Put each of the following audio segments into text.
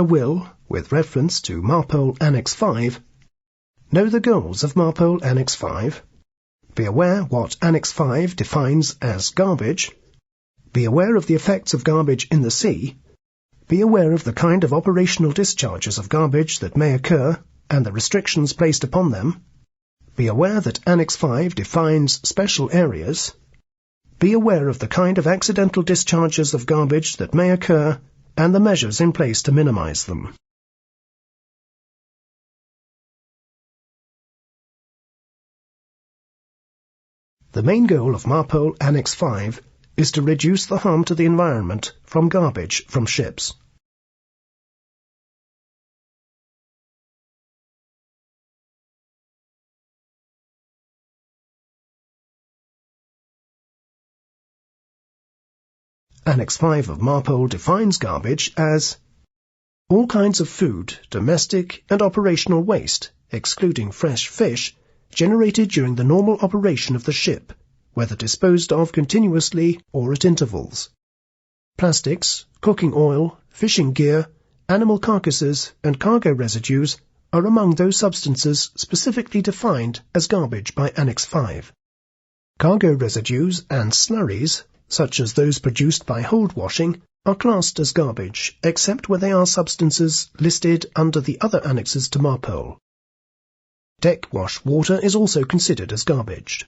will, with reference to MARPOL Annex 5, know the goals of MARPOL Annex 5, be aware what Annex 5 defines as garbage, be aware of the effects of garbage in the sea, be aware of the kind of operational discharges of garbage that may occur and the restrictions placed upon them, be aware that Annex 5 defines special areas, be aware of the kind of accidental discharges of garbage that may occur and the measures in place to minimize them. The main goal of MARPOL Annex 5 is to reduce the harm to the environment from garbage from ships. Annex 5 of MARPOL defines garbage as all kinds of food, domestic and operational waste, excluding fresh fish, generated during the normal operation of the ship, whether disposed of continuously or at intervals. Plastics, cooking oil, fishing gear, animal carcasses and cargo residues are among those substances specifically defined as garbage by Annex 5. Cargo residues and slurries, such as those produced by hold washing, are classed as garbage, except where they are substances listed under the other annexes to MARPOL. Deck wash water is also considered as garbage.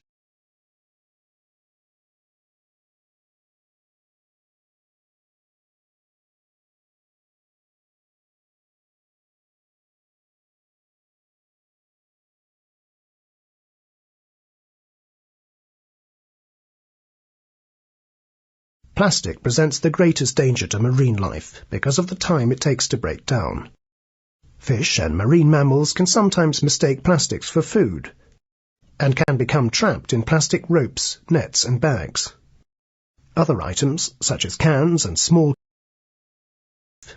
Plastic presents the greatest danger to marine life because of the time it takes to break down. Fish and marine mammals can sometimes mistake plastics for food and can become trapped in plastic ropes, nets and bags. Other items, such as cans and small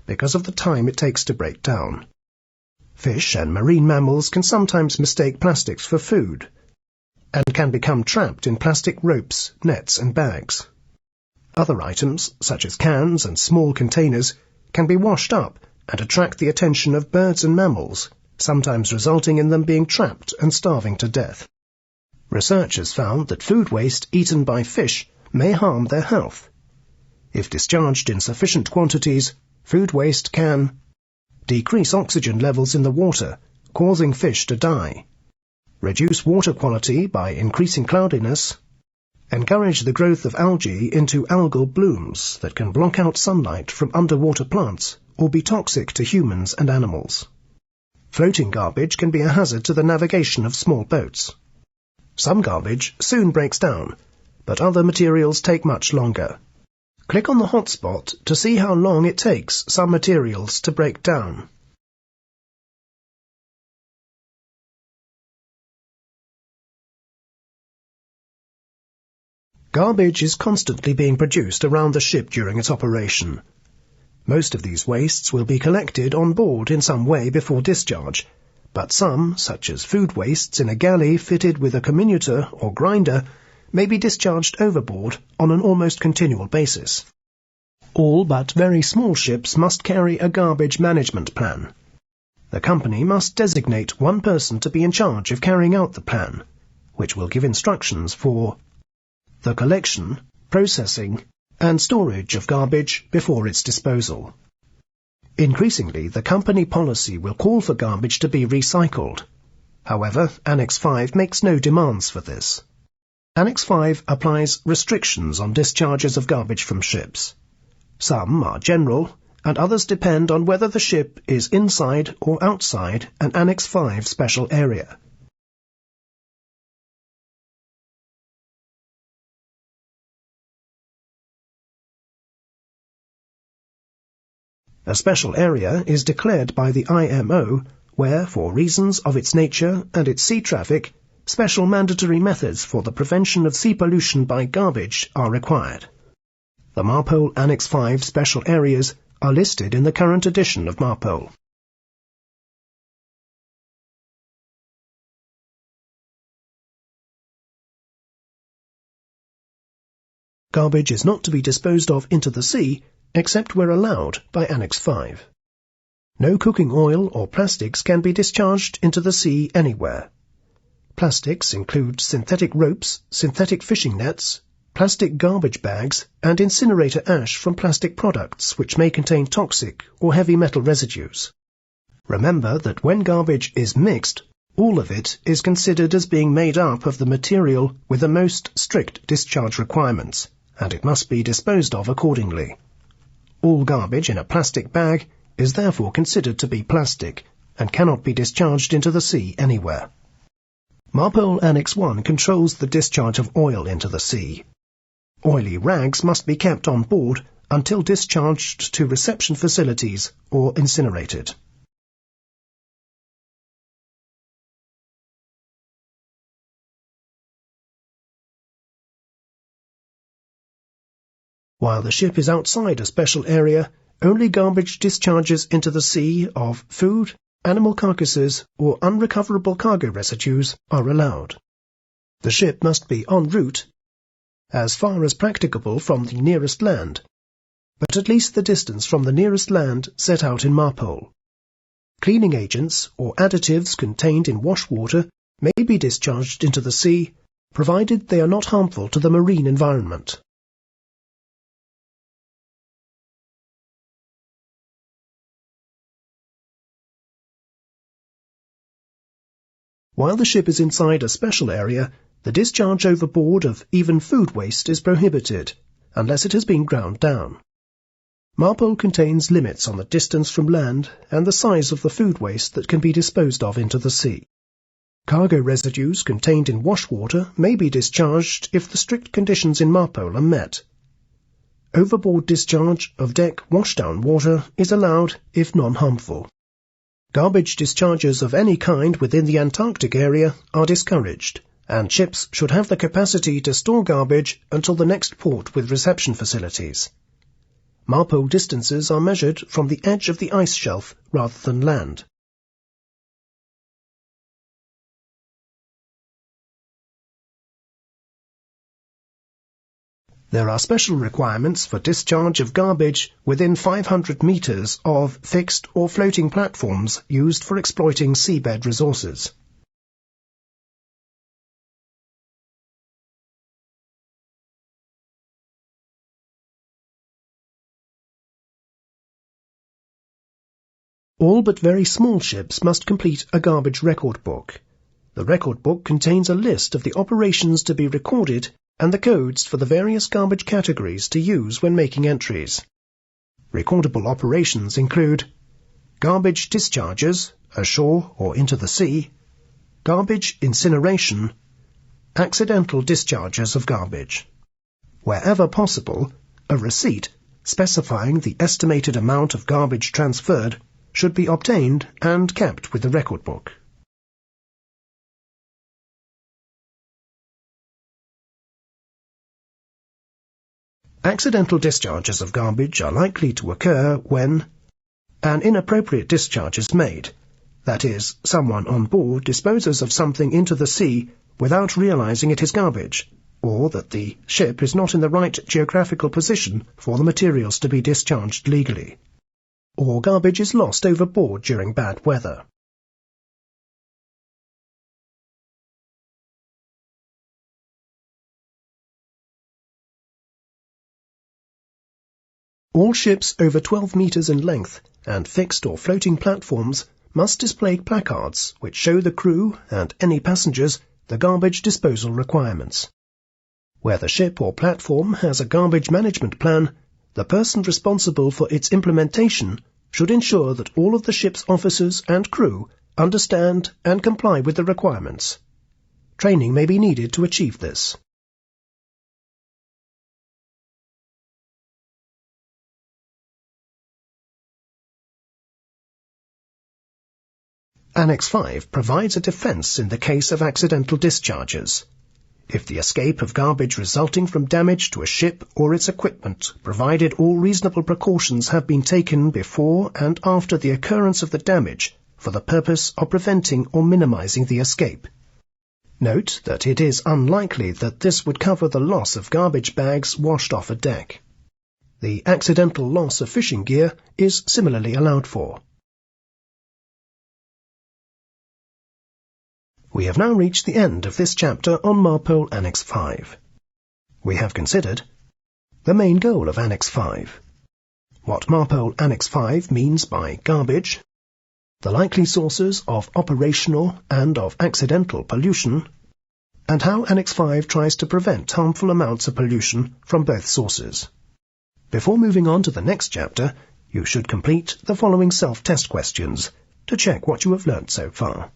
because of the time it takes to break down. Fish and marine mammals can sometimes mistake plastics for food and can become trapped in plastic ropes, nets and bags. Other items, such as cans and small containers, can be washed up and attract the attention of birds and mammals, sometimes resulting in them being trapped and starving to death. Research has found that food waste eaten by fish may harm their health. If discharged in sufficient quantities, food waste can decrease oxygen levels in the water, causing fish to die, reduce water quality by increasing cloudiness, encourage the growth of algae into algal blooms that can block out sunlight from underwater plants or be toxic to humans and animals. Floating garbage can be a hazard to the navigation of small boats. Some garbage soon breaks down, but other materials take much longer. Click on the hotspot to see how long it takes some materials to break down. Garbage is constantly being produced around the ship during its operation. Most of these wastes will be collected on board in some way before discharge, but some, such as food wastes in a galley fitted with a comminutor or grinder, may be discharged overboard on an almost continual basis. All but very small ships must carry a garbage management plan. The company must designate one person to be in charge of carrying out the plan, which will give instructions for the collection, processing, and storage of garbage before its disposal. Increasingly, the company policy will call for garbage to be recycled. However, Annex 5 makes no demands for this. Annex 5 applies restrictions on discharges of garbage from ships. Some are general, and others depend on whether the ship is inside or outside an Annex 5 special area. A special area is declared by the IMO where, for reasons of its nature and its sea traffic, special mandatory methods for the prevention of sea pollution by garbage are required. The MARPOL Annex 5 special areas are listed in the current edition of MARPOL. Garbage is not to be disposed of into the sea except where allowed by Annex 5. No cooking oil or plastics can be discharged into the sea anywhere. Plastics include synthetic ropes, synthetic fishing nets, plastic garbage bags, and incinerator ash from plastic products which may contain toxic or heavy metal residues. Remember that when garbage is mixed, all of it is considered as being made up of the material with the most strict discharge requirements, and it must be disposed of accordingly. All garbage in a plastic bag is therefore considered to be plastic and cannot be discharged into the sea anywhere. MARPOL Annex 1 controls the discharge of oil into the sea. Oily rags must be kept on board until discharged to reception facilities or incinerated. While the ship is outside a special area, only garbage discharges into the sea of food, animal carcasses, or unrecoverable cargo residues are allowed. The ship must be en route, as far as practicable from the nearest land, but at least the distance from the nearest land set out in MARPOL. Cleaning agents or additives contained in wash water may be discharged into the sea, provided they are not harmful to the marine environment. While the ship is inside a special area, the discharge overboard of even food waste is prohibited, unless it has been ground down. MARPOL contains limits on the distance from land and the size of the food waste that can be disposed of into the sea. Cargo residues contained in wash water may be discharged if the strict conditions in MARPOL are met. Overboard discharge of deck washdown water is allowed if non-harmful. Garbage discharges of any kind within the Antarctic area are discouraged, and ships should have the capacity to store garbage until the next port with reception facilities. MARPOL distances are measured from the edge of the ice shelf rather than land. There are special requirements for discharge of garbage within 500 meters of fixed or floating platforms used for exploiting seabed resources. All but very small ships must complete a garbage record book. The record book contains a list of the operations to be recorded and the codes for the various garbage categories to use when making entries. Recordable operations include garbage discharges, ashore or into the sea, garbage incineration, accidental discharges of garbage. Wherever possible, a receipt specifying the estimated amount of garbage transferred should be obtained and kept with the record book. Accidental discharges of garbage are likely to occur when an inappropriate discharge is made, that is, someone on board disposes of something into the sea without realizing it is garbage, or that the ship is not in the right geographical position for the materials to be discharged legally, or garbage is lost overboard during bad weather. All ships over 12 meters in length and fixed or floating platforms must display placards which show the crew and any passengers the garbage disposal requirements. Where the ship or platform has a garbage management plan, the person responsible for its implementation should ensure that all of the ship's officers and crew understand and comply with the requirements. Training may be needed to achieve this. Annex 5 provides a defense in the case of accidental discharges. If the escape of garbage resulting from damage to a ship or its equipment, provided all reasonable precautions have been taken before and after the occurrence of the damage for the purpose of preventing or minimizing the escape. Note that it is unlikely that this would cover the loss of garbage bags washed off a deck. The accidental loss of fishing gear is similarly allowed for. We have now reached the end of this chapter on MARPOL Annex 5. We have considered the main goal of Annex 5, what MARPOL Annex 5 means by garbage, the likely sources of operational and of accidental pollution, and how Annex 5 tries to prevent harmful amounts of pollution from both sources. Before moving on to the next chapter, you should complete the following self-test questions to check what you have learnt so far.